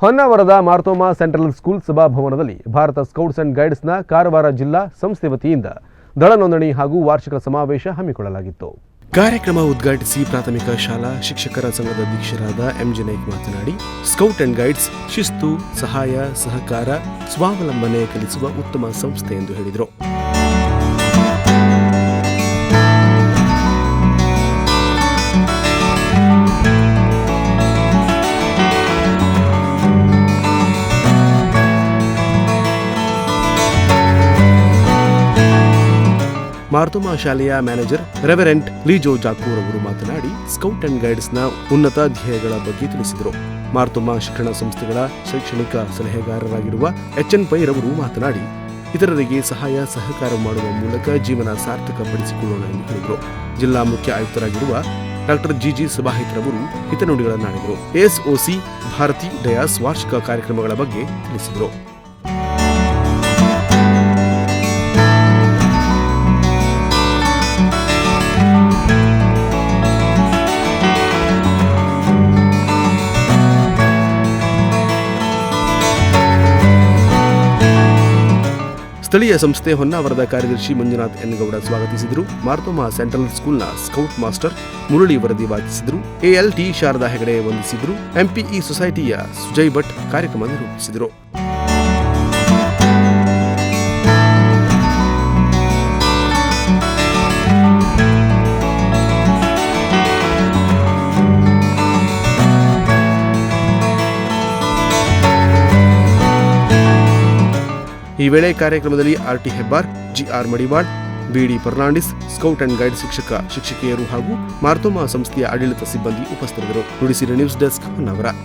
ಹೊನ್ನಾವರದ Marthoma central school ಸಭಾಭವನದಲ್ಲಿ Bharat scouts and ಗೈಡ್ಸ್ನ ಕಾರವಾರ ಜಿಲ್ಲಾ ಸಂಸ್ಥೆ ವತಿಯಿಂದ ದಳ ನೋಂದಣಿ ಹಾಗೂ ವಾರ್ಷಿಕ ಸಮಾವೇಶ ಹಮ್ಮಿಕೊಳ್ಳಲಾಗಿತ್ತು. ಕಾರ್ಯಕ್ರಮ ಉದ್ಘಾಟಿಸಿ ಪ್ರಾಥಮಿಕ ಶಾಲಾ ಶಿಕ್ಷಕರ ಸಂಘದ ಅಧ್ಯಕ್ಷರಾದ ಎಂಜಿ ನಾಯ್ಕ್ ಮಾತನಾಡಿ, ಸ್ಕೌಟ್ ಅಂಡ್ ಗೈಡ್ಸ್ ಶಿಸ್ತು, ಸಹಾಯ, ಸಹಕಾರ, ಸ್ವಾವಲಂಬನೆ ಕಲಿಸುವ ಉತ್ತಮ ಸಂಸ್ಥೆ ಎಂದು ಹೇಳಿದರು. ಮಾರ್ತೋಮಾ ಶಾಲೆಯ ಮ್ಯಾನೇಜರ್ ರೆವರೆಂಟ್ ಲೀಜೋ ಜಾಕೂರ್ ಅವರು ಮಾತನಾಡಿ, ಸ್ಕೌಟ್ ಅಂಡ್ ಗೈಡ್ಸ್ನ ಉನ್ನತ ಧ್ಯೇಯಗಳ ಬಗ್ಗೆ ತಿಳಿಸಿದರು. ಮಾರ್ತೋಮಾ ಶಿಕ್ಷಣ ಸಂಸ್ಥೆಗಳ ಶೈಕ್ಷಣಿಕ ಸಲಹೆಗಾರರಾಗಿರುವ ಎಚ್ಎನ್ ಪೈ ರವರು ಮಾತನಾಡಿ, ಇತರರಿಗೆ ಸಹಾಯ ಸಹಕಾರ ಮಾಡುವ ಮೂಲಕ ಜೀವನ ಸಾರ್ಥಕಪಡಿಸಿಕೊಳ್ಳೋಣ ಎಂದು ಹೇಳಿದರು. ಜಿಲ್ಲಾ ಮುಖ್ಯ ಆಯುಕ್ತರಾಗಿರುವ doctor GG ಸಭಾಹಿತ್ರವರು ಹಿತನುಡಿಗಳನ್ನಾಡಿದರು. SOC Bharati Dias ವಾರ್ಷಿಕ ಕಾರ್ಯಕ್ರಮಗಳ ಬಗ್ಗೆ ತಿಳಿಸಿದರು. ಸ್ಥಳೀಯ ಸಂಸ್ಥೆ ಹೊನ್ನಾವರದ ಕಾರ್ಯದರ್ಶಿ ಮಂಜುನಾಥ್ ಎನ್ ಗೌಡ ಸ್ವಾಗತಿಸಿದರು. ಮಾರ್ತೋಮಾ ಸೆಂಟ್ರಲ್ ಸ್ಕೂಲ್ನ ಸ್ಕೌಟ್ ಮಾಸ್ಟರ್ ಮುರಳಿ ವರದಿ ವಾಚಿಸಿದರು. ಎಎಲ್ಟಿ ಶಾರದಾ ಹೆಗಡೆ ವಂದಿಸಿದರು. ಎಂಪಿಇ ಸೊಸೈಟಿಯ ಸುಜಯ್ ಭಟ್ ಕಾರ್ಯಕ್ರಮ ನಿರೂಪಿಸಿದರು. ಈ ವೇಳೆ ಕಾರ್ಯಕ್ರಮದಲ್ಲಿ ಆರ್ಟಿ ಹೆಬ್ಬಾರ್, ಜಿಆರ್ ಮಡಿವಾಳ್, ಬಿಡಿ ಫರ್ನಾಂಡಿಸ್, ಸ್ಕೌಟ್ ಅಂಡ್ ಗೈಡ್ ಶಿಕ್ಷಕ ಶಿಕ್ಷಕಿಯರು ಹಾಗೂ ಮಾರ್ತೋಮಾ ಸಂಸ್ಥೆಯ ಆಡಳಿತ ಸಿಬ್ಬಂದಿ ಉಪಸ್ಥಿತರಿದ್ದರು. Nudisiri news desk Honnavar.